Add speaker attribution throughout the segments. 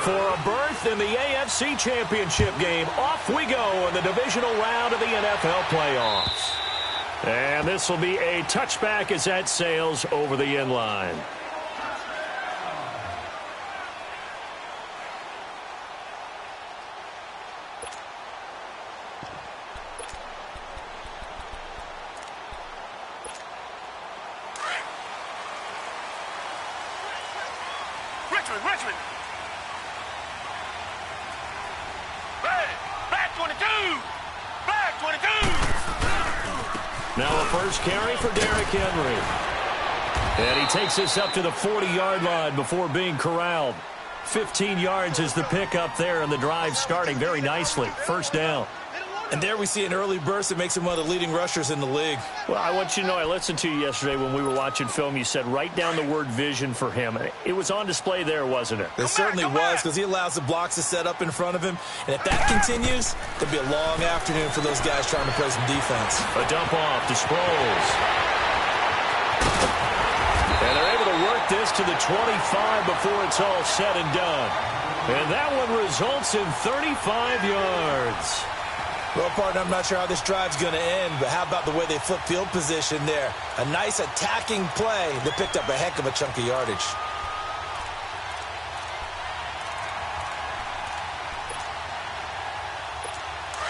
Speaker 1: For a berth in the AFC Championship game, off we go in the divisional round of the NFL playoffs. And this will be a touchback as that sails over the end line.
Speaker 2: Richmond. Back 22. Back 22.
Speaker 1: Now a first carry for Derrick Henry. And he takes this up to the 40-yard line before being corralled. 15 yards is the pickup there, and the drive starting very nicely. First down.
Speaker 3: And there we see an early burst that makes him one of the leading rushers in the league.
Speaker 1: Well, I want you to know, I listened to you yesterday when we were watching film. You said write down the word vision for him. It was on display there, wasn't it?
Speaker 3: It certainly was, because he allows the blocks to set up in front of him. And if that continues, it'll be a long afternoon for those guys trying to play some defense.
Speaker 1: A dump off to Sproles. And they're able to work this to the 25 before it's all said and done. And that one results in 35 yards.
Speaker 3: Well, partner, I'm not sure how this drive's going to end, but how about the way they flip field position there? A nice attacking play that picked up a heck of a chunk of yardage.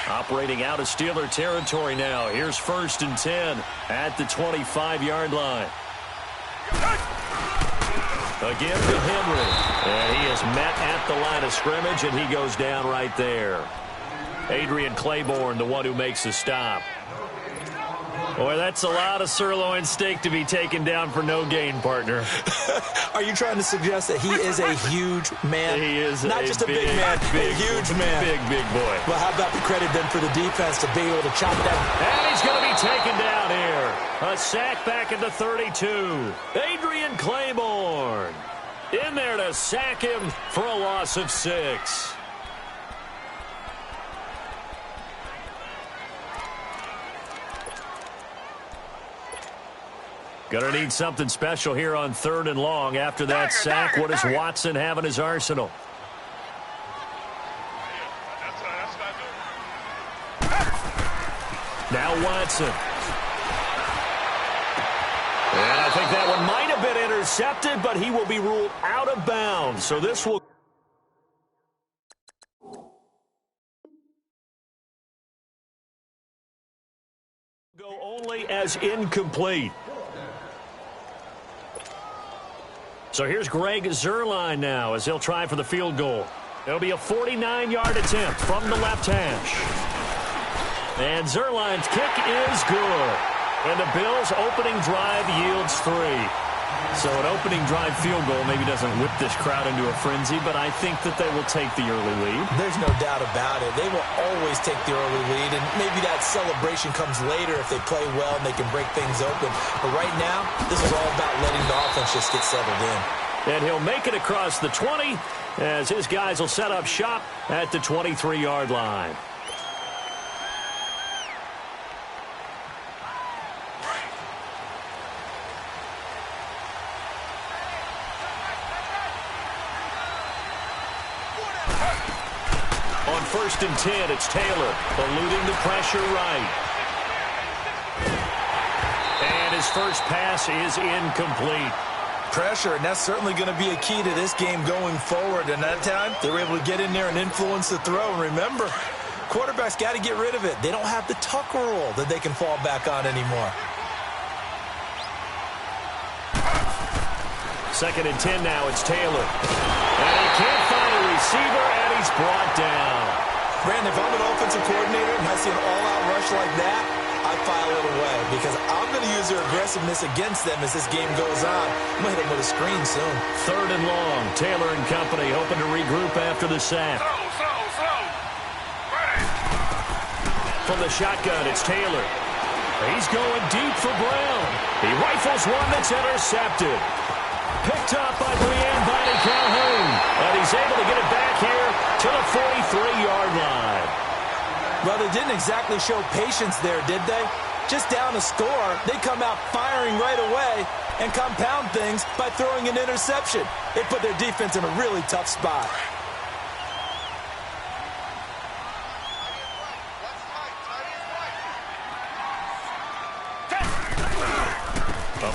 Speaker 1: Operating out of Steeler territory now. Here's 1st and 10 at the 25-yard line. Again to Henry. And he is met at the line of scrimmage, and he goes down right there. Adrian Claiborne, the one who makes the stop. Boy, that's a lot of sirloin steak to be taken down for no gain, partner.
Speaker 3: Are you trying to suggest that he is a huge man?
Speaker 1: He is
Speaker 3: not just a big man, a huge man.
Speaker 1: Big boy.
Speaker 3: Well, how about the credit then for the defense to be able to chop that?
Speaker 1: And he's going to be taken down here. A sack back at the 32. Adrian Claiborne in there to sack him for a loss of 6. Going to need something special here on 3rd and long. After that sack, what does Watson have in his arsenal? Now Watson. And I think that one might have been intercepted, but he will be ruled out of bounds. So this will go only as incomplete. So here's Greg Zuerlein now as he'll try for the field goal. It'll be a 49-yard attempt from the left hash. And Zuerlein's kick is good. And the Bills' opening drive yields 3. So an opening drive field goal maybe doesn't whip this crowd into a frenzy, but I think that they will take the early lead.
Speaker 3: There's no doubt about it. They will always take the early lead, and maybe that celebration comes later if they play well and they can break things open. But right now, this is all about letting the offense just get settled in.
Speaker 1: And he'll make it across the 20 as his guys will set up shop at the 23-yard line. On 1st and 10, it's Taylor eluding the pressure right. And his first pass is incomplete.
Speaker 3: Pressure, and that's certainly going to be a key to this game going forward. And that time, they were able to get in there and influence the throw. And remember, quarterbacks got to get rid of it. They don't have the tuck rule that they can fall back on anymore.
Speaker 1: 2nd and 10 now, it's Taylor. And he can't find a receiver, and he's brought down.
Speaker 3: Brandon, if I'm an offensive coordinator and I see an all-out rush like that, I file it away because I'm going to use their aggressiveness against them as this game goes on. I'm going to hit them with a screen soon.
Speaker 1: 3rd and long. Taylor and company hoping to regroup after the sack. From the shotgun, it's Taylor. He's going deep for Brown. He rifles one that's intercepted. Picked up by Brian Bonnie Calhoun. And he's able to get it back here to the 43-yard line.
Speaker 3: Well, they didn't exactly show patience there, did they? Just down a score, they come out firing right away and compound things by throwing an interception. It put their defense in a really tough spot.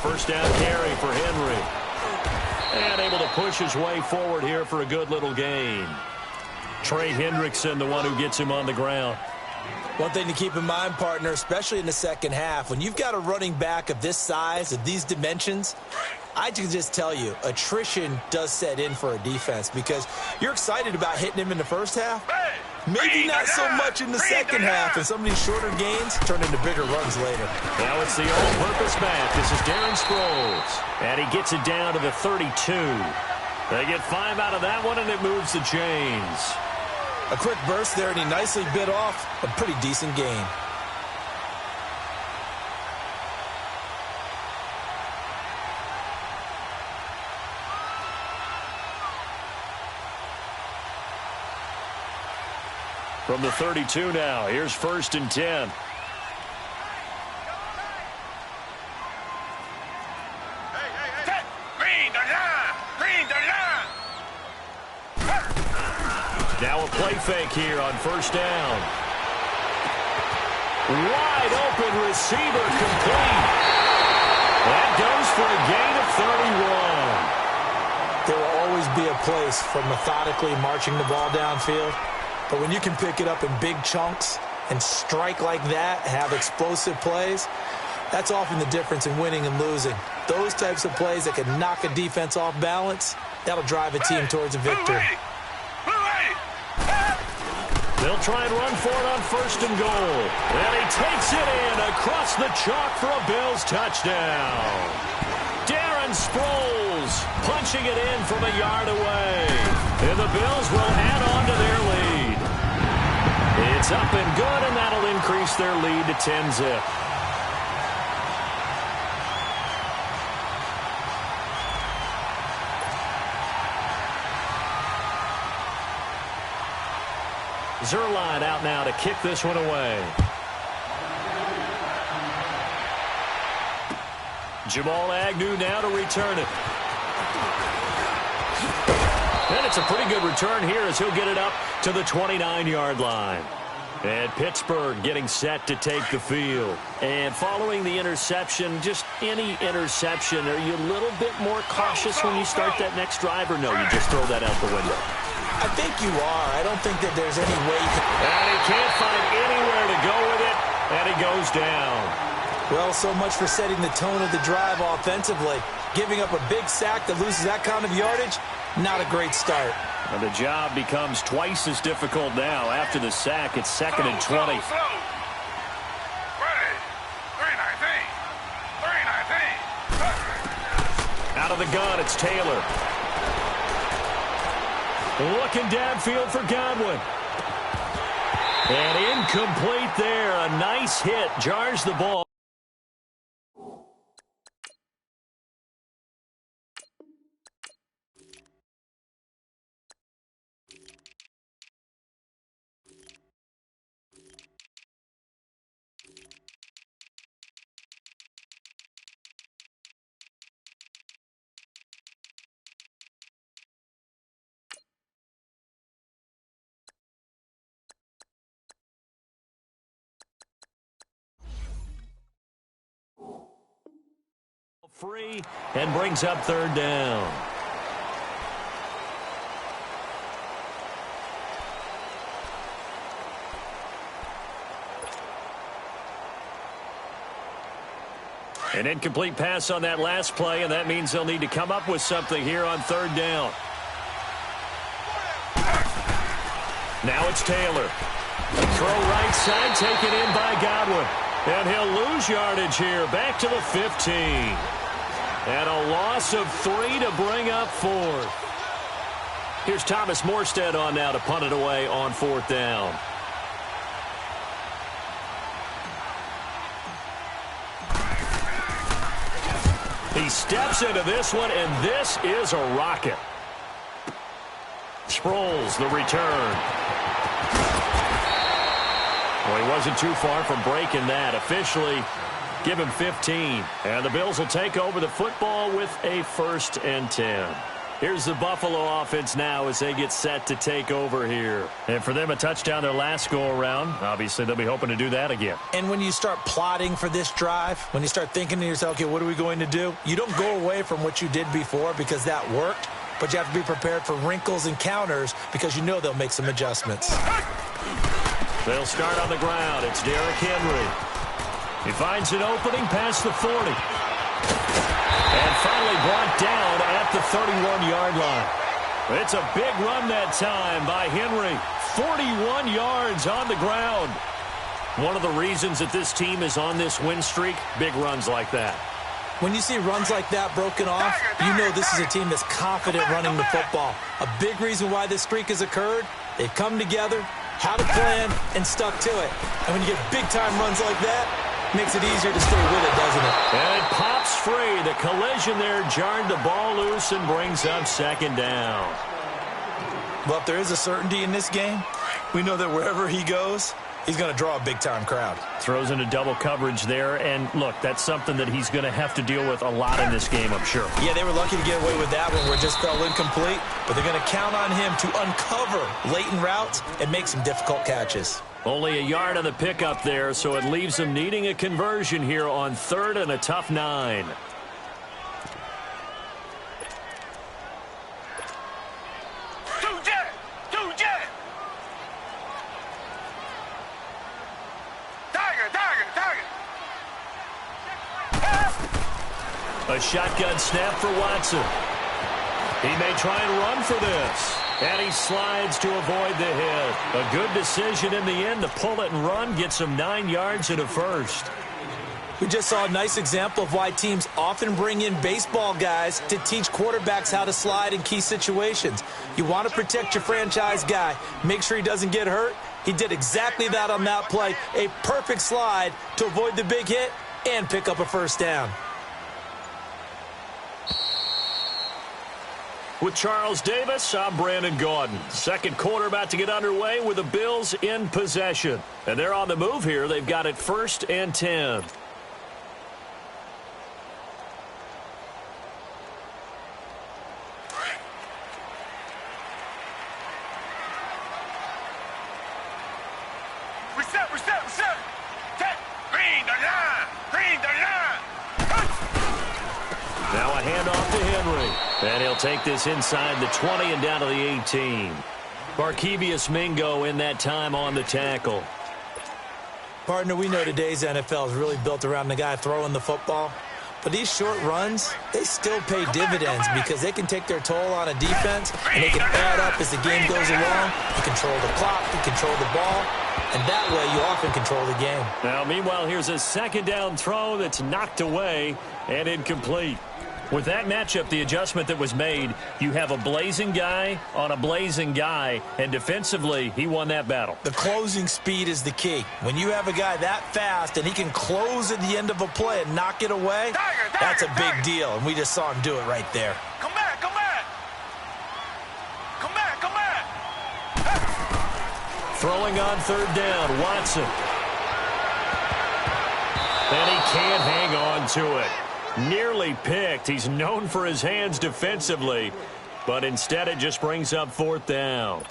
Speaker 1: first down carry for Henry. And able to push his way forward here for a good little gain. Trey Hendrickson, the one who gets him on the ground.
Speaker 3: One thing to keep in mind, partner, especially in the second half, when you've got a running back of this size, of these dimensions, I can just tell you, attrition does set in for a defense because you're excited about hitting him in the first half. Maybe not so much in the second half, and some of these shorter gains turn into bigger runs later.
Speaker 1: Now it's the all-purpose back. This is Darren Sproles, and he gets it down to the 32. They get 5 out of that one, and it moves the chains.
Speaker 3: A quick burst there, and he nicely bit off a pretty decent gain.
Speaker 1: From the 32 now, here's 1st and 10. Now a play fake here on 1st down. Wide open receiver complete. That goes for a gain of 31.
Speaker 3: There will always be a place for methodically marching the ball downfield. But when you can pick it up in big chunks and strike like that, have explosive plays, that's often the difference in winning and losing. Those types of plays that can knock a defense off balance, that'll drive a team towards a victory.
Speaker 1: They'll try and run for it on 1st and goal. And he takes it in across the chalk for a Bills touchdown. Darren Sproles punching it in from a yard away. And the Bills will add on to their lead. It's up and good, and that'll increase their lead to 10-zip. Zerline out now to kick this one away. Jamal Agnew now to return it. And it's a pretty good return here as he'll get it up to the 29-yard line. And Pittsburgh getting set to take the field. And following the interception, just any interception, are you a little bit more cautious when you start that next drive, or no, you just throw that out the window?
Speaker 3: I think you are. I don't think that there's any way you can...
Speaker 1: And he can't find anywhere to go with it, and he goes down.
Speaker 3: Well, so much for setting the tone of the drive offensively. Giving up a big sack that loses that kind of yardage, not a great start.
Speaker 1: And the job becomes twice as difficult now. After the sack, it's 2nd and 20. Out of the gun, it's Taylor. Looking downfield for Godwin. And incomplete there. A nice hit. Jars the ball. Free and brings up 3rd down. An incomplete pass on that last play, and that means they'll need to come up with something here on 3rd down. Now it's Taylor. Throw right side, taken in by Godwin. And he'll lose yardage here, back to the 15. And a loss of 3 to bring up 4th. Here's Thomas Morstead on now to punt it away on 4th down. He steps into this one, and this is a rocket. Sproles, the return. Well, he wasn't too far from breaking that. Officially, give him 15. And the Bills will take over the football with a 1st and 10. Here's the Buffalo offense now as they get set to take over here. And for them, a touchdown their last go-around. Obviously, they'll be hoping to do that again.
Speaker 3: And when you start plotting for this drive, when you start thinking to yourself, okay, what are we going to do? You don't go away from what you did before because that worked, but you have to be prepared for wrinkles and counters because you know they'll make some adjustments.
Speaker 1: They'll start on the ground. It's Derrick Henry. He finds an opening past the 40. And finally brought down at the 31-yard line. It's a big run that time by Henry. 41 yards on the ground. One of the reasons that this team is on this win streak, big runs like that.
Speaker 3: When you see runs like that broken off, you know this is a team that's confident running the football. A big reason why this streak has occurred, they've come together, had a plan, and stuck to it. And when you get big-time runs like that, makes it easier to stay with it, doesn't it?
Speaker 1: And it pops free. The collision there jarred the ball loose and brings up second down.
Speaker 3: Well, if there is a certainty in this game, we know that wherever he goes, he's going to draw a big-time crowd.
Speaker 1: Throws into double coverage there, and look, that's something that he's going to have to deal with a lot in this game, I'm sure.
Speaker 3: Yeah, they were lucky to get away with that one where it just fell incomplete, but they're going to count on him to uncover latent routes and make some difficult catches.
Speaker 1: Only a yard on the pickup there, so it leaves them needing a conversion here on 3rd and a tough 9. A shotgun snap for Watson. He may try and run for this. And he slides to avoid the hit. A good decision in the end to pull it and run. Gets him 9 yards and a first.
Speaker 3: We just saw a nice example of why teams often bring in baseball guys to teach quarterbacks how to slide in key situations. You want to protect your franchise guy. Make sure he doesn't get hurt. He did exactly that on that play. A perfect slide to avoid the big hit and pick up a first down.
Speaker 1: With Charles Davis, I'm Brandon Gaudin. Second quarter about to get underway with the Bills in possession. And they're on the move here. They've got it 1st and 10.
Speaker 2: Reset. Green the line.
Speaker 1: Now a handoff to Henry. And he'll take this inside the 20 and down to the 18. Barkevious Mingo in that time on the tackle.
Speaker 3: Partner, we know today's NFL is really built around the guy throwing the football. But these short runs, they still pay dividends because they can take their toll on a defense, and they can add up as the game goes along. You control the clock, you control the ball, and that way you often control the game.
Speaker 1: Now, meanwhile, here's a second down throw that's knocked away and incomplete. With that matchup, the adjustment that was made, you have a blazing guy on a blazing guy, and defensively, he won that battle.
Speaker 3: The closing speed is the key. When you have a guy that fast and he can close at the end of a play and knock it away, that's a big deal, and we just saw him do it right there.
Speaker 2: Come back.
Speaker 1: Throwing on 3rd down, Watson. And he can't hang on to it. Nearly picked. He's known for his hands defensively, but instead it just brings up 4th down.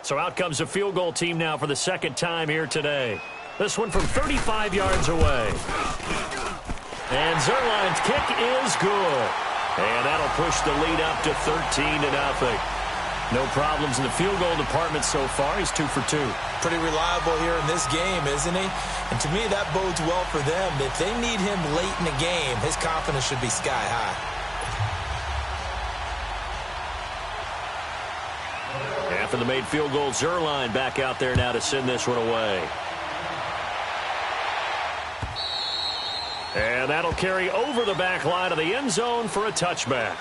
Speaker 1: So out comes a field goal team now for the second time here today. This one from 35 yards away. And Zerline's kick is good. And that'll push the lead up to 13-0. No problems in the field goal department so far. He's 2 for 2.
Speaker 3: Pretty reliable here in this game, isn't he? And to me, that bodes well for them. If they need him late in the game, his confidence should be sky high.
Speaker 1: After the made field goal, Zerline back out there now to send this one away. And that'll carry over the back line of the end zone for a touchback.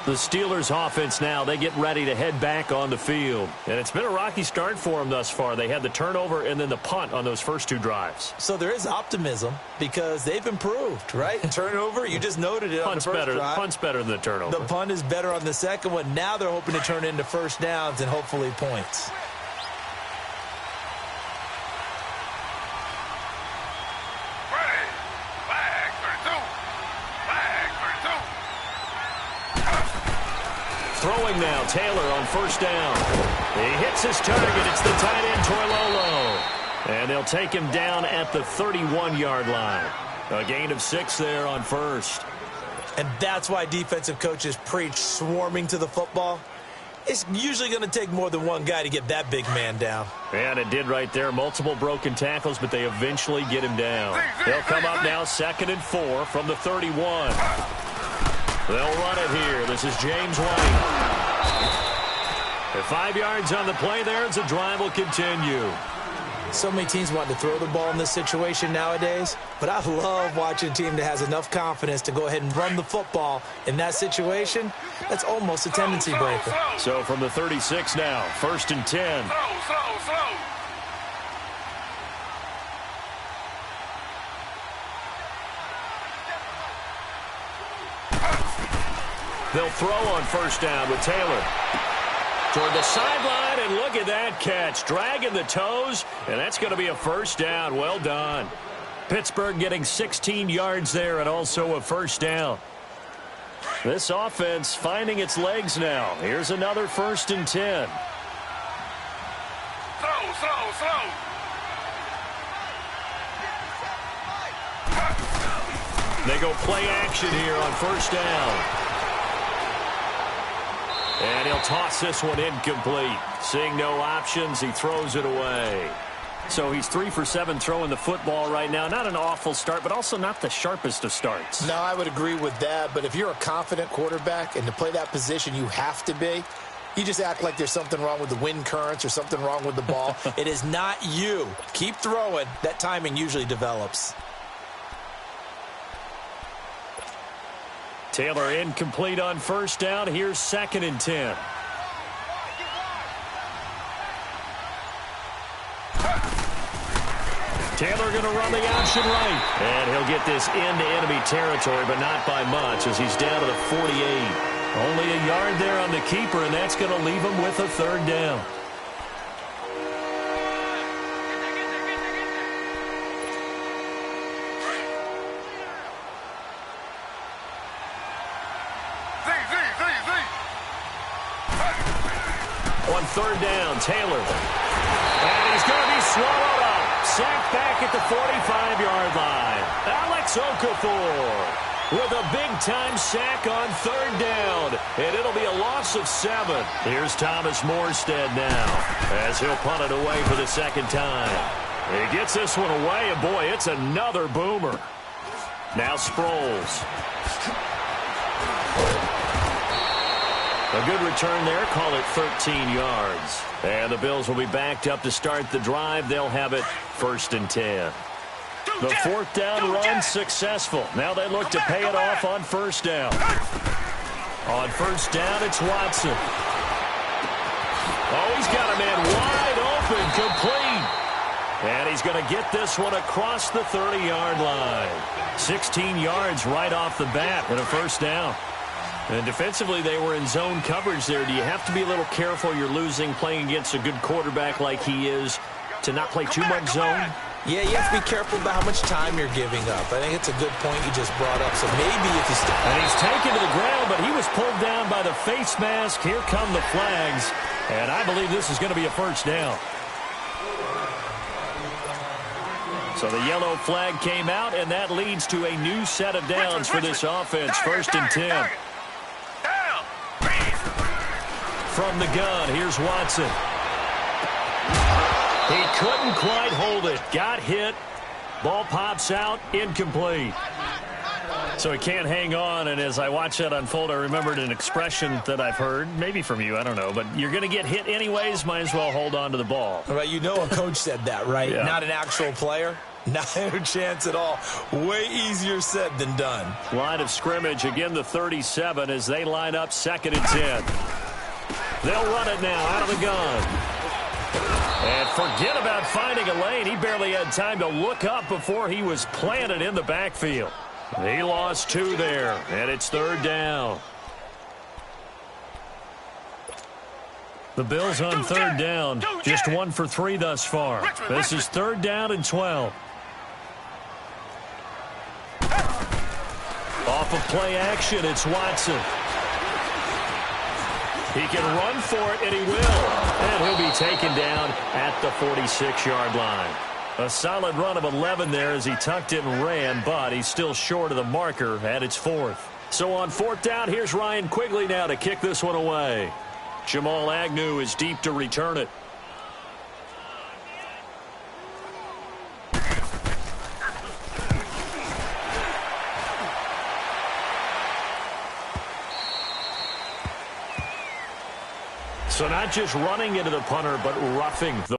Speaker 1: The Steelers offense now, they get ready to head back on the field. And it's been a rocky start for them thus far. They had the turnover and then the punt on those first 2 drives.
Speaker 3: So there is optimism because they've improved, right? Turnover, you just noted it on the first drive.
Speaker 1: Punt's better than the turnover.
Speaker 3: The punt is better on the second one. Now they're hoping to turn into first downs and hopefully points.
Speaker 1: Throwing now, Taylor on first down. He hits his target. It's the tight end, Toilolo. And they'll take him down at the 31-yard line. A gain of 6 there on first.
Speaker 3: And that's why defensive coaches preach swarming to the football. It's usually going to take more than one guy to get that big man down.
Speaker 1: And it did right there. Multiple broken tackles, but they eventually get him down. They'll come up now 2nd and 4 from the 31. They'll run it here. This is James White. At 5 yards on the play there as the drive will continue.
Speaker 3: So many teams want to throw the ball in this situation nowadays, but I love watching a team that has enough confidence to go ahead and run the football in that situation. That's almost a tendency breaker.
Speaker 1: So from the 36 now, 1st and 10.
Speaker 2: Slow.
Speaker 1: They'll throw on first down with Taylor. Toward the sideline, and look at that catch. Dragging the toes, and that's going to be a first down. Well done. Pittsburgh getting 16 yards there and also a first down. This offense finding its legs now. Here's another 1st and 10.
Speaker 2: Slow.
Speaker 1: They go play action here on first down. And he'll toss this one incomplete. Seeing no options, he throws it away. So he's 3 for 7 throwing the football right now. Not an awful start, but also not the sharpest of starts.
Speaker 4: No, I would agree with that. But if you're a confident quarterback and to play that position, you have to be. You just act like there's something wrong with the wind currents or something wrong with the ball.
Speaker 3: It is not you. Keep throwing. That timing usually develops.
Speaker 1: Taylor incomplete on first down. Here's 2nd and 10. Taylor going to run the option right. And he'll get this into enemy territory, but not by much as he's down to the 48. Only a yard there on the keeper, and that's going to leave him with a 3rd down. On 3rd down, Taylor. And he's going to be swallowed up. Sacked back at the 45-yard line. Alex Okafor with a big-time sack on 3rd down. And it'll be a loss of 7. Here's Thomas Morstead now as he'll punt it away for the 2nd time. He gets this one away, and boy, it's another boomer. Now Sproles. A good return there. Call it 13 yards. And the Bills will be backed up to start the drive. They'll have it 1st and 10. The 4th down run successful. Now they look to pay it off on first down. On first down, it's Watson. Oh, he's got a man wide open, complete. And he's going to get this one across the 30-yard line. 16 yards right off the bat and a first down. And defensively, they were in zone coverage there. Do you have to be a little careful? You're losing, playing against a good quarterback like he is, to not play too much zone?
Speaker 3: Yeah, you have to be careful about how much time you're giving up. I think it's a good point you just brought up. So maybe if you
Speaker 1: and he's taken to the ground, but he was pulled down by the face mask. Here come the flags. And I believe this is going to be a first down. So the yellow flag came out, and that leads to a new set of downs for this offense. 1st and 10. From the gun, here's Watson. He couldn't quite hold it. Got hit. Ball pops out. Incomplete. So he can't hang on, and as I watch that unfold, I remembered an expression that I've heard, maybe from you, I don't know, but you're going to get hit anyways, might as well hold on to the ball.
Speaker 3: Right, you know a coach said that, right?
Speaker 1: Yeah.
Speaker 3: Not an actual player. Not a chance at all. Way easier said than done.
Speaker 1: Line of scrimmage, again the 37 as they line up 2nd and 10. They'll run it now out of the gun. And forget about finding a lane. He barely had time to look up before he was planted in the backfield. He lost 2 there, and it's 3rd down. The Bills on 3rd down, just 1 for 3 thus far. This is 3rd down and 12. Off of play action, it's Watson. He can run for it, and he will. And he'll be taken down at the 46-yard line. A solid run of 11 there as he tucked it and ran, but he's still short of the marker at its 4th. So on 4th down, here's Ryan Quigley now to kick this one away. Jamal Agnew is deep to return it. So not just running into the punter, but roughing the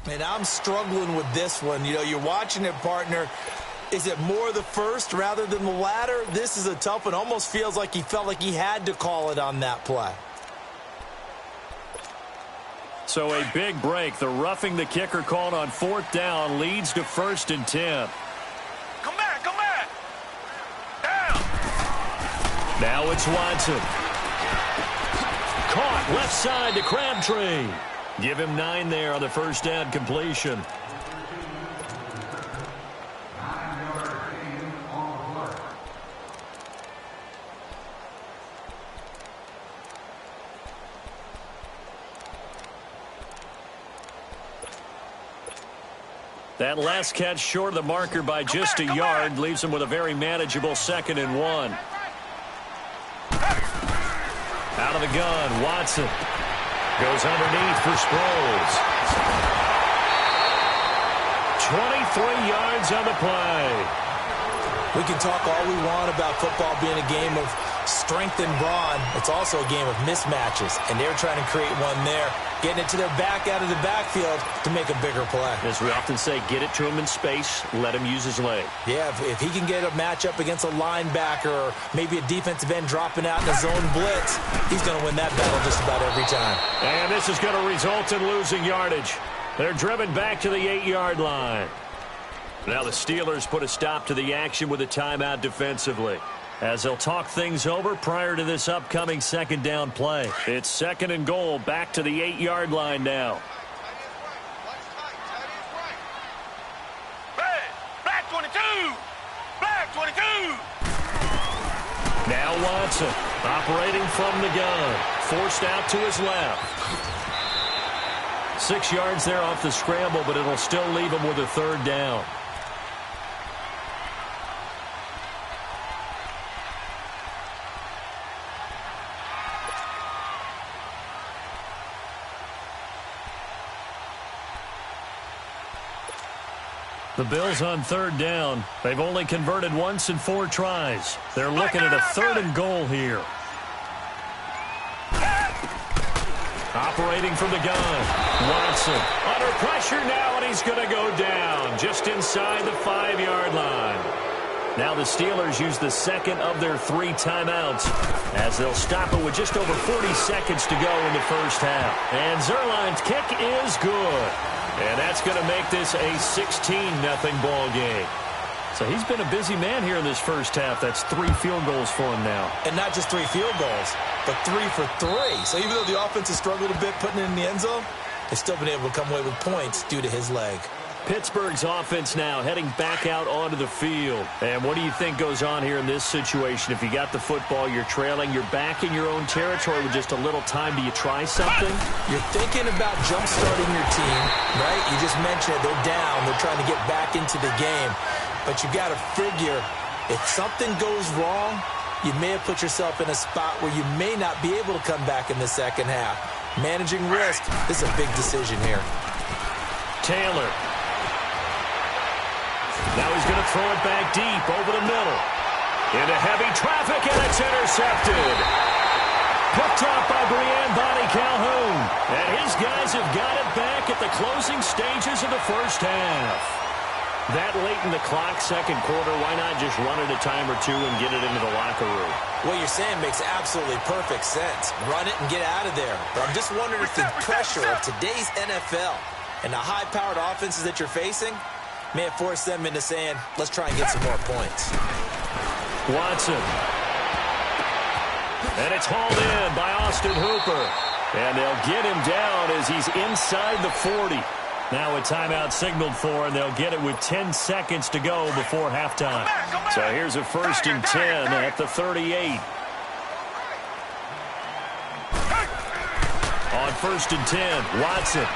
Speaker 3: And I'm struggling with this one. You know, you're watching it, partner. Is it more the first rather than the latter? This is a tough one. Almost feels like he felt like he had to call it on that play.
Speaker 1: So a big break. The roughing the kicker called on 4th down leads to 1st and 10.
Speaker 2: Come back, come back. Down.
Speaker 1: Now it's Watson. Caught left side to Crabtree. Give him 9 there on the first down completion. That last catch short of the marker by just a yard leaves him with a very manageable 2nd and 1. Out of the gun, Watson. Goes underneath for Sproles. 23 yards on the play.
Speaker 3: We can talk all we want about football being a game of strength and brawn. It's also a game of mismatches, and they're trying to create one there, getting it to their back out of the backfield to make a bigger play.
Speaker 1: As we often say, get it to him in space, let him use his leg.
Speaker 3: Yeah, if he can get a matchup against a linebacker or maybe a defensive end dropping out in a zone blitz, he's going to win that battle just about every time.
Speaker 1: And this is going to result in losing yardage. They're driven back to the 8-yard line. Now the Steelers put a stop to the action with a timeout defensively, as they'll talk things over prior to this upcoming 2nd down play. It's 2nd and goal, back to the 8-yard line now.
Speaker 2: Black 22. Black 22.
Speaker 1: Now Watson, operating from the gun, forced out to his left. 6 yards there off the scramble, but it'll still leave him with a 3rd down. The Bills on 3rd down. They've only converted once in 4 tries. They're looking at a 3rd and goal here. Operating from the gun. Watson under pressure now, and he's going to go down just inside the 5-yard line. Now the Steelers use the 2nd of their 3 timeouts as they'll stop it with just over 40 seconds to go in the first half. And Zerline's kick is good. And that's going to make this a 16-0 ball game. So he's been a busy man here in this first half. That's 3 field goals for him now.
Speaker 3: And not just 3 field goals, but 3 for 3. So even though the offense has struggled a bit putting it in the end zone, they've still been able to come away with points due to his leg.
Speaker 1: Pittsburgh's offense now heading back out onto the field. And what do you think goes on here in this situation? If you got the football, you're trailing, you're back in your own territory with just a little time. Do you try something?
Speaker 3: You're thinking about jump-starting your team, right? You just mentioned it. They're down. They're trying to get back into the game. But you got to figure, if something goes wrong, you may have put yourself in a spot where you may not be able to come back in the second half. Managing risk, this is a big decision here.
Speaker 1: Taylor. Now he's going to throw it back deep over the middle. Into heavy traffic, and it's intercepted. Picked off by Brian Bonnie Calhoun. And his guys have got it back at the closing stages of the first half. That late in the clock, second quarter, why not just run it a time or two and get it into the locker room?
Speaker 3: What you're saying makes absolutely perfect sense. Run it and get out of there. But I'm just wondering if the pressure of today's NFL and the high-powered offenses that you're facing may have forced them into saying, let's try and get some more points.
Speaker 1: Watson. And it's hauled in by Austin Hooper. And they'll get him down as he's inside the 40. Now a timeout signaled for, and they'll get it with 10 seconds to go before halftime. So here's a 1st and 10 at the 38. On 1st and 10, Watson.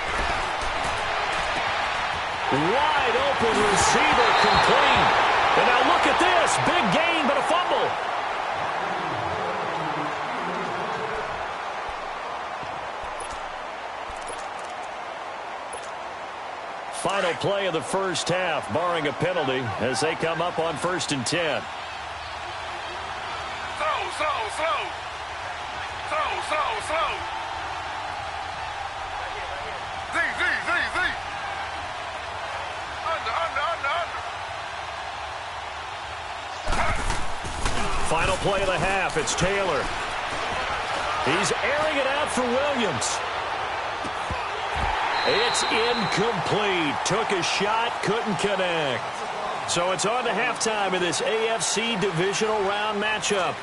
Speaker 1: Wide open receiver complete. And now look at this. Big gain, but a fumble. Final play of the first half, barring a penalty, as they come up on 1st and 10.
Speaker 2: Slow. Z. Under.
Speaker 1: Final play of the half, it's Taylor. He's airing it out for Williams. It's incomplete. Took a shot, couldn't connect. So it's on to halftime in this AFC divisional round matchup.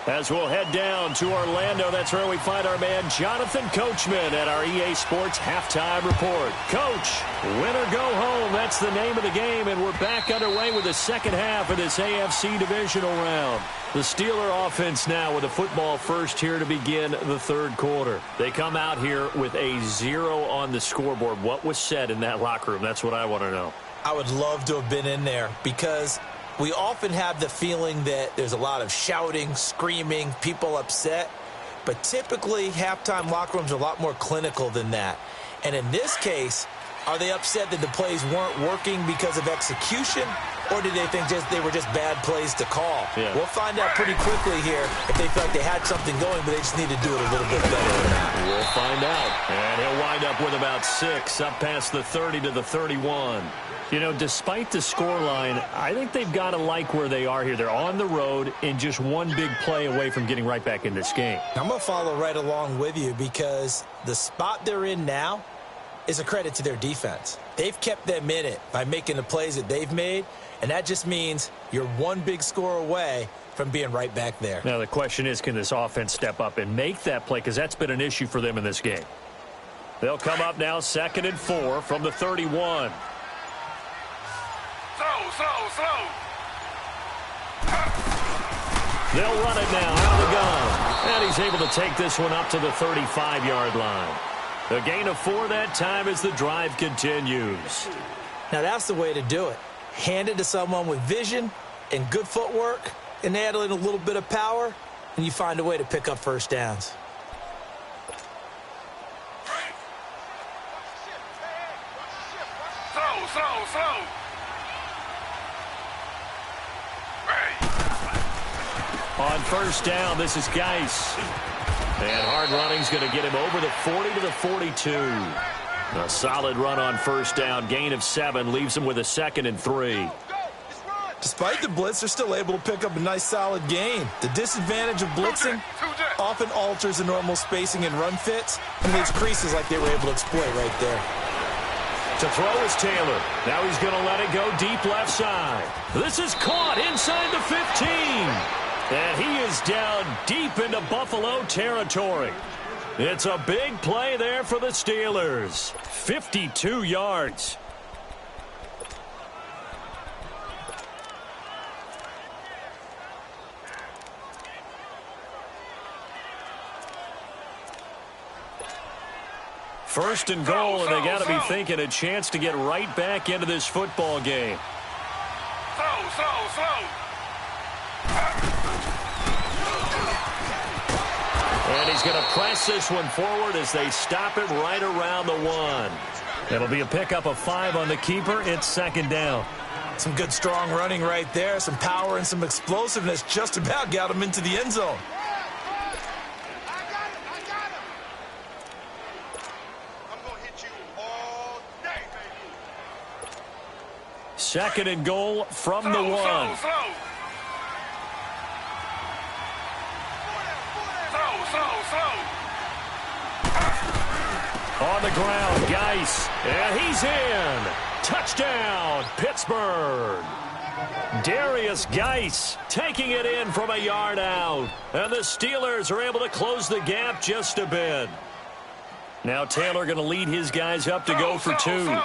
Speaker 1: As we'll head down to Orlando, that's where we find our man Jonathan Coachman at our EA Sports Halftime Report. Coach, win or go home, that's the name of the game, and we're back underway with the second half of this AFC divisional round. The Steeler offense now with a football first here to begin the third quarter. They come out here with a 0 on the scoreboard. What was said in that locker room? That's what I want to know.
Speaker 3: I would love to have been in there because we often have the feeling that there's a lot of shouting, screaming, people upset. But typically, halftime locker rooms are a lot more clinical than that. And in this case, are they upset that the plays weren't working because of execution? Or did they think they were just bad plays to call?
Speaker 1: Yeah.
Speaker 3: We'll find out pretty quickly here if they felt like they had something going, but they just need to do it a little bit better than that.
Speaker 1: We'll find out. And he'll wind up with about 6, up past the 30 to the 31. You know, despite the scoreline, I think they've got to like where they are here. They're on the road and just one big play away from getting right back in this game.
Speaker 3: I'm going to follow right along with you because the spot they're in now is a credit to their defense. They've kept them in it by making the plays that they've made, and that just means you're one big score away from being right back there.
Speaker 1: Now, the question is, can this offense step up and make that play? Because that's been an issue for them in this game. They'll come up now 2nd and 4 from the 31.
Speaker 2: Slow.
Speaker 1: They'll run it now out of the gun. And he's able to take this one up to the 35-yard line. A gain of 4 that time as the drive continues.
Speaker 3: Now, that's the way to do it. Hand it to someone with vision and good footwork, and add in a little bit of power, and you find a way to pick up first downs.
Speaker 2: Slow.
Speaker 1: On first down, this is Geis. And hard running's going to get him over the 40 to the 42. A solid run on first down. Gain of 7 leaves him with a 2nd and 3.
Speaker 3: Despite the blitz, they're still able to pick up a nice, solid gain. The disadvantage of blitzing often alters the normal spacing and run fits and leaves creases like they were able to exploit right there.
Speaker 1: To throw is Taylor. Now he's going to let it go deep left side. This is caught inside the 15. And he is down deep into Buffalo territory. It's a big play there for the Steelers. 52 yards. First and goal, and they got to be thinking a chance to get right back into this football game.
Speaker 2: Slow.
Speaker 1: And he's going to press this one forward as they stop it right around the 1. It'll be a pickup of 5 on the keeper. It's 2nd down.
Speaker 3: Some good, strong running right there. Some power and some explosiveness just about got him into the end zone.
Speaker 1: Second and goal from the one.
Speaker 2: Slow.
Speaker 1: On the ground, Geis, and he's in. Touchdown, Pittsburgh. Darius Geis taking it in from a yard out. And the Steelers are able to close the gap just a bit. Now Taylor going to lead his guys up to go for two.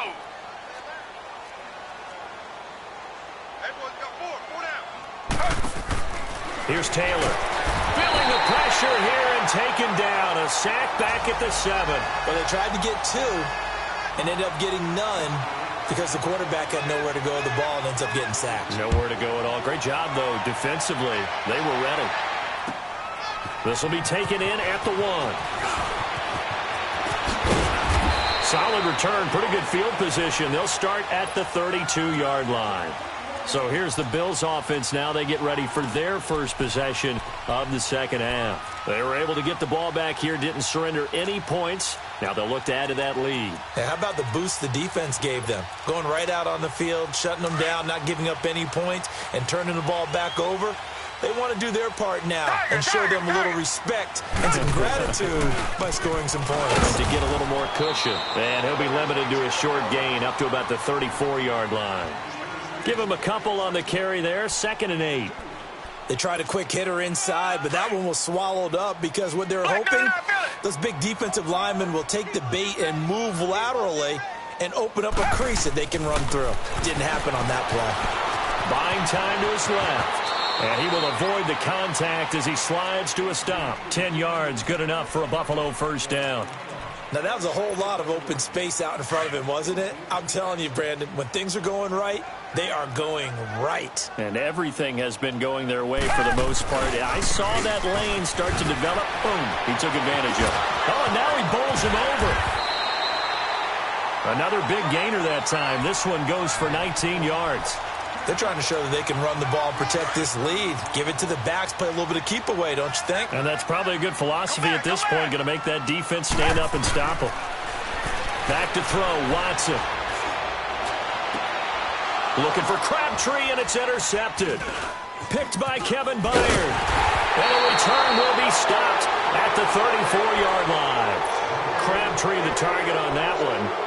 Speaker 1: Here's Taylor. Feeling the pressure here and taken down. A sack back at the 7.
Speaker 3: Well, they tried to get 2 and ended up getting none because the quarterback had nowhere to go with the ball and ends up getting sacked.
Speaker 1: Nowhere to go at all. Great job, though, defensively. They were ready. This will be taken in at the 1. Solid return. Pretty good field position. They'll start at the 32-yard line. So here's the Bills offense now. They get ready for their first possession of the second half. They were able to get the ball back here, didn't surrender any points. Now they'll look to add to that lead.
Speaker 3: Hey, how about the boost the defense gave them? Going right out on the field, shutting them down, not giving up any points, and turning the ball back over. They want to do their part now and show them a little respect and some gratitude by scoring some points.
Speaker 1: To get a little more cushion. And he'll be limited to a short gain up to about the 34-yard line. Give him a couple on the carry there. 2nd and 8.
Speaker 3: They tried a quick hitter inside, but that one was swallowed up because what they're hoping, those big defensive linemen will take the bait and move laterally and open up a crease that they can run through. Didn't happen on that play.
Speaker 1: Buying time to his left. And he will avoid the contact as he slides to a stop. 10 yards, good enough for a Buffalo first down.
Speaker 3: Now, that was a whole lot of open space out in front of him, wasn't it? I'm telling you, Brandon, when things are going right, they are going right.
Speaker 1: And everything has been going their way for the most part. I saw that lane start to develop. Boom. He took advantage of it. Oh, and now he bowls him over. Another big gainer that time. This one goes for 19 yards.
Speaker 3: They're trying to show that they can run the ball and protect this lead. Give it to the backs, play a little bit of keep away, don't you think?
Speaker 1: And that's probably a good philosophy at this point. Going to make that defense stand up and stop them. Back to throw, Watson. Looking for Crabtree, and it's intercepted. Picked by Kevin Byard. And a return will be stopped at the 34-yard line. Crabtree the target on that one.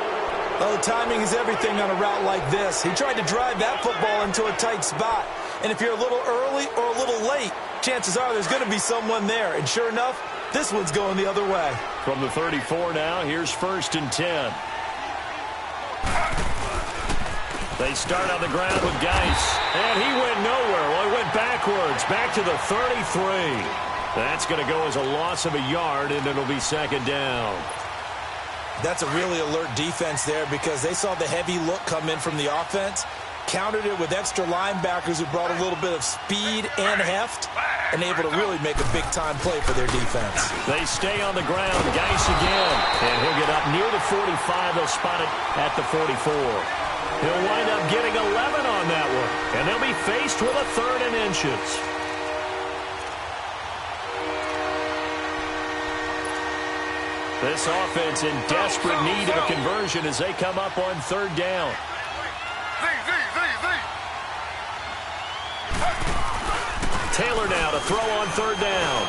Speaker 3: Oh, timing is everything on a route like this. He tried to drive that football into a tight spot. And if you're a little early or a little late, chances are there's going to be someone there. And sure enough, this one's going the other way.
Speaker 1: From the 34 now, here's 1st and 10. They start on the ground with Geis. And he went nowhere. Well, he went backwards, back to the 33. That's going to go as a loss of a yard, and it'll be 2nd down.
Speaker 3: That's a really alert defense there because they saw the heavy look come in from the offense, countered it with extra linebackers who brought a little bit of speed and heft, and able to really make a big-time play for their defense.
Speaker 1: They stay on the ground. Geis again. And he'll get up near the 45. They'll spot it at the 44. He'll wind up getting 11 on that one, and they'll be faced with a 3rd and inches. This offense in desperate need of a conversion as they come up on 3rd down. Taylor now to throw on 3rd down.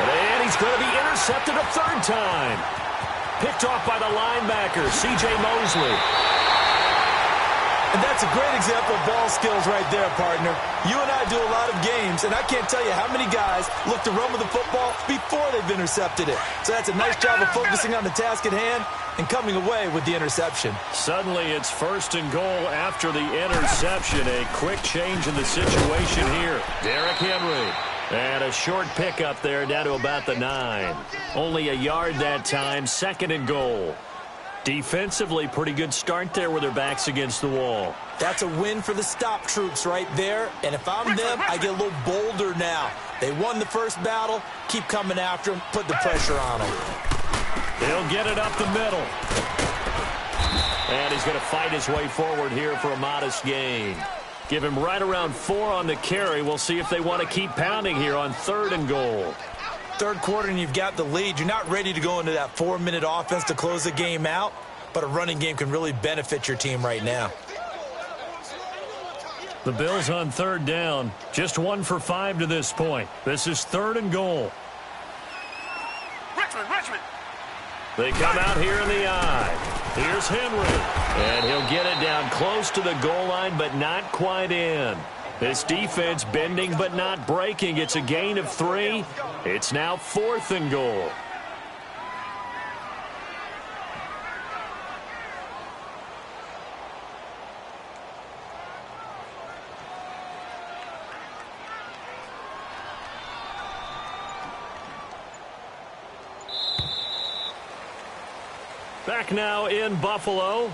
Speaker 1: And he's going to be intercepted a 3rd time. Picked off by the linebacker, C.J. Mosley.
Speaker 3: And that's a great example of ball skills right there, partner. You and I do a lot of games, and I can't tell you how many guys look to run with the football before they've intercepted it. So that's a nice job of focusing on the task at hand and coming away with the interception.
Speaker 1: Suddenly it's 1st and goal after the interception. A quick change in the situation here. Derrick Henry. And a short pickup there down to about the 9. Only a yard that time. 2nd and goal. Defensively, pretty good start there with their backs against the wall.
Speaker 3: That's a win for the stop troops right there. And if I'm them, I get a little bolder now. They won the first battle. Keep coming after them. Put the pressure on them.
Speaker 1: He'll get it up the middle. And he's going to fight his way forward here for a modest gain. Give him right around 4 on the carry. We'll see if they want to keep pounding here on 3rd and goal.
Speaker 3: 3rd quarter and you've got the lead. You're not ready to go into that 4-minute offense to close the game out, but a running game can really benefit your team right now.
Speaker 1: The Bills on third down. Just 1 for 5 to this point. This is 3rd and goal.
Speaker 2: Richmond.
Speaker 1: They come out here in the eye. Here's Henry. And he'll get it down close to the goal line, but not quite in. This defense bending but not breaking. It's a gain of 3. It's now 4th and goal. Back now in Buffalo.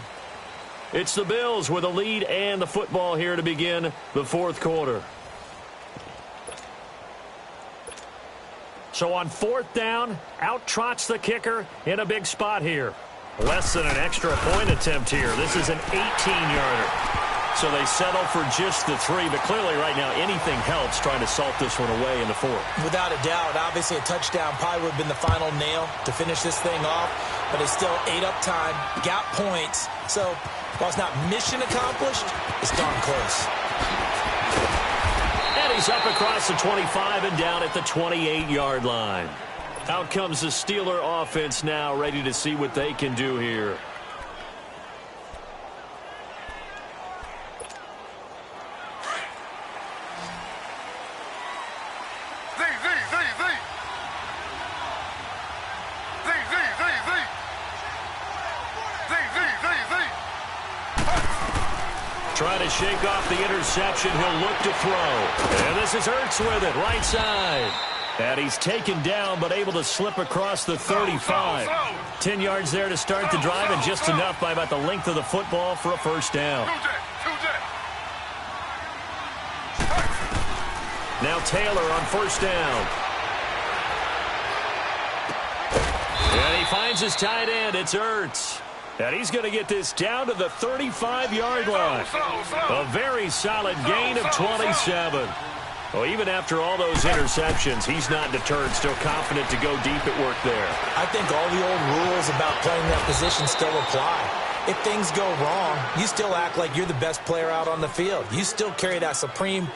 Speaker 1: It's the Bills with a lead and the football here to begin the 4th quarter. So on 4th down, out trots the kicker in a big spot here. Less than an extra point attempt here. This is an 18-yarder. So they settle for just the 3, but clearly right now anything helps trying to salt this one away in the 4th.
Speaker 3: Without a doubt, obviously a touchdown probably would have been the final nail to finish this thing off, but it's still 8 up time, got points. So while it's not mission accomplished, it's darn close.
Speaker 1: And he's up across the 25 and down at the 28-yard line. Out comes the Steeler offense now, ready to see what they can do here. Trying to shake off the interception. He'll look to throw. And this is Ertz with it, right side. And he's taken down, but able to slip across the 35. 10 yards there to start the drive, and just enough by about the length of the football for a first down. Now Taylor on first down. And he finds his tight end. It's Ertz. And he's going to get this down to the 35-yard line. A very solid gain of 27. Well, even after all those interceptions, he's not deterred, still confident to go deep at work there.
Speaker 3: I think all the old rules about playing that position still apply. If things go wrong, you still act like you're the best player out on the field. You still carry that supreme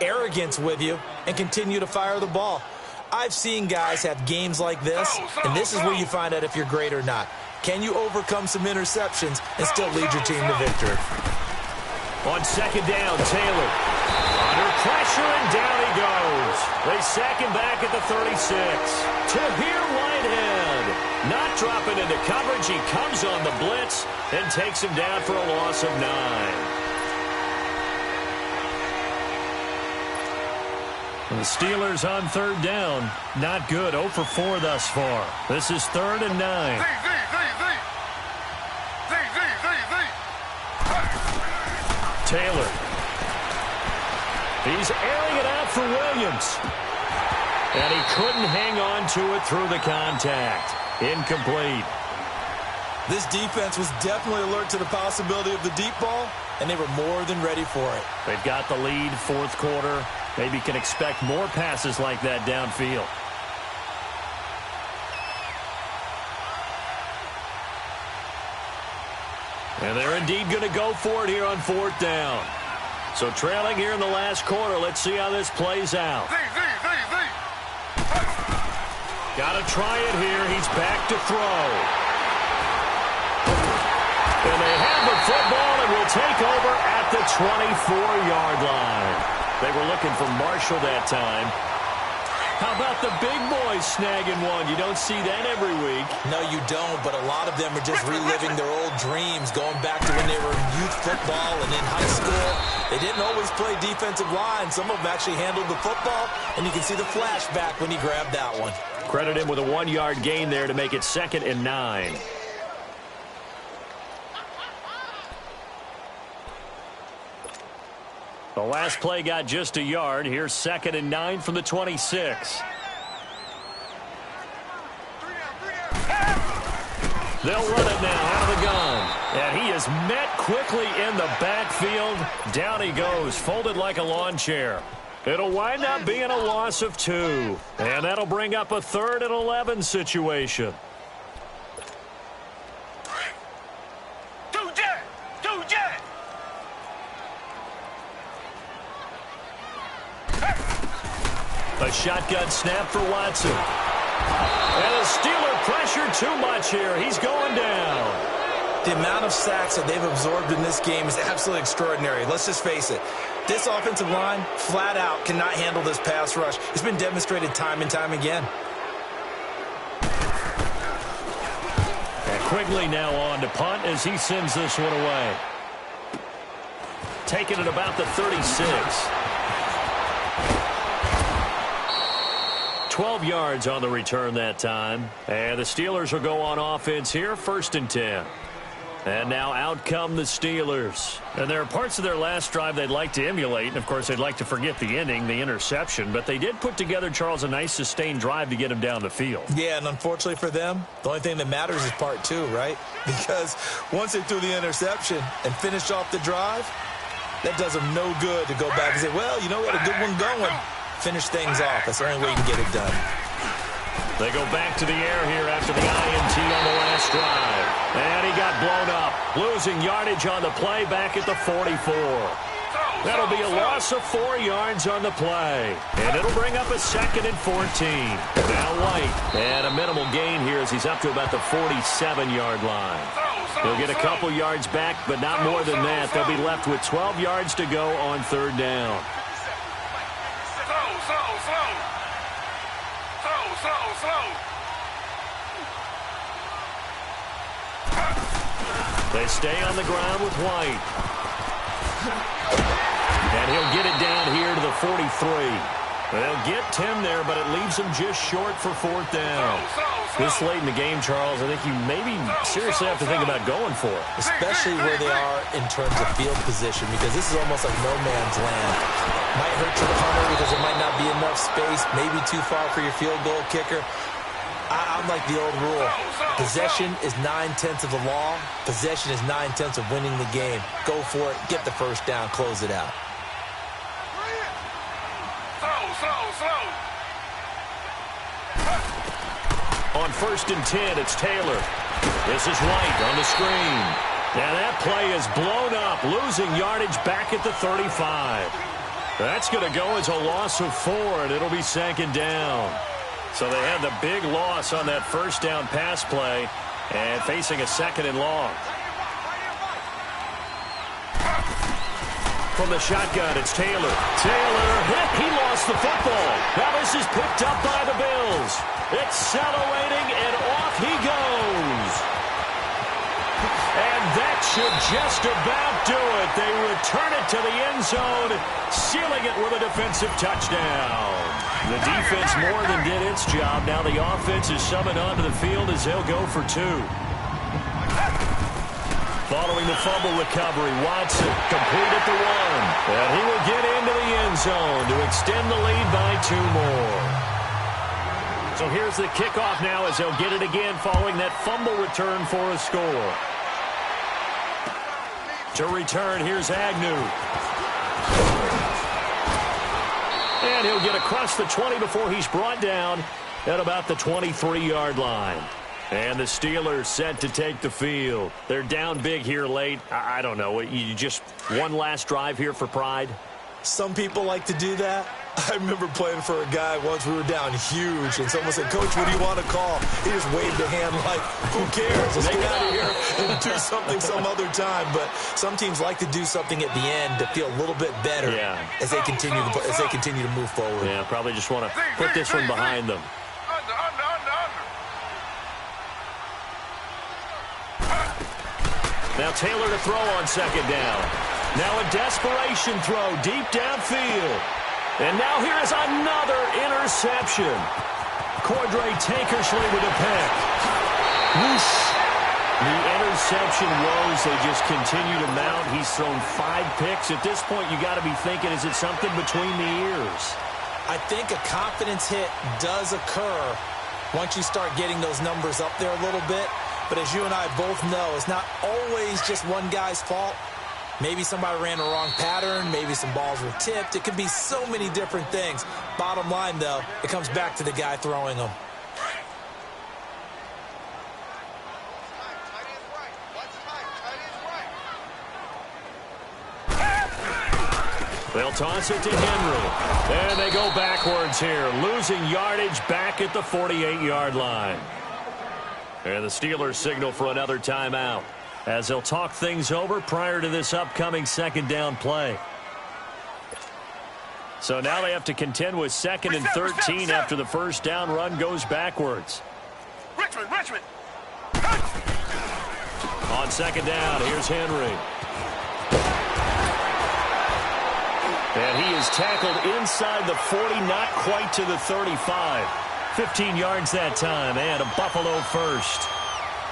Speaker 3: arrogance with you and continue to fire the ball. I've seen guys have games like this, and this is where you find out if you're great or not. Can you overcome some interceptions and still lead your team to victory?
Speaker 1: On second down, Taylor. Under pressure, and down he goes. They sack him back at the 36. To here, Whitehead. Not dropping into coverage. He comes on the blitz and takes him down for a loss of 9. The Steelers on third down. Not good. 0 for 4 thus far. This is 3rd and 9. Taylor. He's airing it out for Williams. And he couldn't hang on to it through the contact. Incomplete.
Speaker 3: This defense was definitely alert to the possibility of the deep ball, and they were more than ready for it.
Speaker 1: They've got the lead, 4th quarter. Maybe can expect more passes like that downfield. And they're indeed going to go for it here on 4th down. So trailing here in the last quarter. Let's see how this plays out. Got to try it here. He's back to throw. And they have the football and will take over at the 24-yard line. They were looking for Marshall that time. How about the big boys snagging one? You don't see that every week.
Speaker 3: No, you don't, but a lot of them are just reliving their old dreams, going back to when they were in youth football and in high school. They didn't always play defensive line. Some of them actually handled the football, and you can see the flashback when he grabbed that one.
Speaker 1: Credit him with a 1-yard gain there to make it 2nd and 9. The last play got just a yard. Here's 2nd and 9 from the 26. They'll run it now out of the gun. And he is met quickly in the backfield. Down he goes, folded like a lawn chair. It'll wind up being a loss of 2. And that'll bring up a 3rd and 11 situation. A shotgun snap for Watson. And the Steeler pressure too much here. He's going down.
Speaker 3: The amount of sacks that they've absorbed in this game is absolutely extraordinary. Let's just face it. This offensive line, flat out, cannot handle this pass rush. It's been demonstrated time and time again.
Speaker 1: And Quigley now on to punt as he sends this one away. Taking it about the 36. 12 yards on the return that time. And the Steelers will go on offense here, 1st and 10. And now out come the Steelers. And there are parts of their last drive they'd like to emulate. And, of course, they'd like to forget the ending, the interception. But they did put together, Charles, a nice sustained drive to get him down the field.
Speaker 3: Yeah, and unfortunately for them, the only thing that matters is part 2, right? Because once they threw the interception and finished off the drive, that does them no good to go back and say, well, you know what, a good one going. Finish things off. That's the only way you can get it done.
Speaker 1: They go back to the air here after the INT on the last drive. And he got blown up. Losing yardage on the play back at the 44. That'll be a loss of 4 yards on the play. And it'll bring up a 2nd and 14. Now White. And a minimal gain here as he's up to about the 47-yard line. He'll get a couple yards back, but not more than that. They'll be left with 12 yards to go on 3rd down. They stay on the ground with White. And he'll get it down here to the 43. They'll get 10 there, but it leaves them just short for 4th down. This late in the game, Charles, I think you maybe seriously have to think about going for it.
Speaker 3: Especially where they are in terms of field position, because this is almost like no man's land. Might hurt your punter because there might not be enough space, maybe too far for your field goal kicker. I'm like the old rule. Possession is 9/10 of the law. Possession is 9/10 of winning the game. Go for it. Get the 1st down. Close it out.
Speaker 1: On 1st and 10, it's Taylor. This is White on the screen. Now that play is blown up, losing yardage back at the 35. That's going to go as a loss of 4, and it'll be 2nd down. So they had the big loss on that 1st down pass play and facing a 2nd and long. From the shotgun, it's Taylor. Taylor hit. He lost the football. Now this is picked up by the Bills. Accelerating, and off he goes. And that should just about do it. They return it to the end zone, sealing it with a defensive touchdown. The defense more than did its job. Now the offense is summoned onto the field as they'll go for 2. Following the fumble recovery, Watson complete at the 1. And he will get into the end zone to extend the lead by 2 more. So here's the kickoff now as they'll get it again following that fumble return for a score. To return, here's Agnew. And he'll get across the 20 before he's brought down at about the 23-yard line. And the Steelers set to take the field. They're down big here late. I don't know. You just one last drive here for pride?
Speaker 3: Some people like to do that. I remember playing for a guy once. We were down huge, and someone said, Coach, what do you want to call? He just waved a hand like, who cares? Let's get out of here and do something some other time. But some teams like to do something at the end to feel a little bit better as they continue to move forward.
Speaker 1: Yeah, probably just want to put this one behind them. Now Taylor to throw on 2nd down. Now a desperation throw deep downfield. And now here is another interception. Cordray Tankersley with a pick. Whoosh. The interception woes, they just continue to mount. He's thrown 5 picks. At this point, you got to be thinking, is it something between the ears?
Speaker 3: I think a confidence hit does occur once you start getting those numbers up there a little bit. But as you and I both know, it's not always just one guy's fault. Maybe somebody ran a wrong pattern. Maybe some balls were tipped. It could be so many different things. Bottom line, though, it comes back to the guy throwing them.
Speaker 1: They'll They'll toss it to Henry. And they go backwards here, losing yardage back at the 48-yard line. And the Steelers signal for another timeout as they'll talk things over prior to this upcoming second down play. So now they have to contend with 2nd and 13 after the first down run goes backwards.
Speaker 2: Richmond.
Speaker 1: On second down, here's Henry. And he is tackled inside the 40, not quite to the 35. 15 yards that time, and a Buffalo first.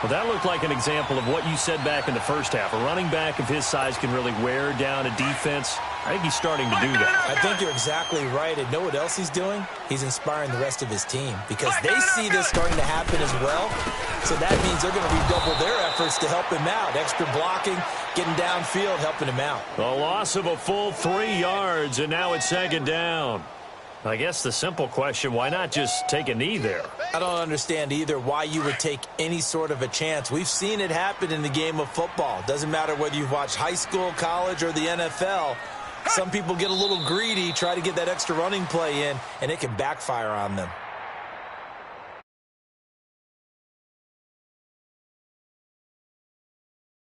Speaker 1: Well, that looked like an example of what you said back in the first half. A running back of his size can really wear down a defense. I think he's starting to do that.
Speaker 3: I think you're exactly right. And know what else he's doing? He's inspiring the rest of his team because they see this starting to happen as well. So that means they're going to redouble their efforts to help him out. Extra blocking, getting downfield, helping him out.
Speaker 1: A loss of a full 3 yards, and now it's second down. I guess the simple question, why not just take a knee there?
Speaker 3: I don't understand either why you would take any sort of a chance. We've seen it happen in the game of football. Doesn't matter whether you've watched high school, college, or the NFL. Some people get a little greedy, try to get that extra running play in, and it can backfire on them.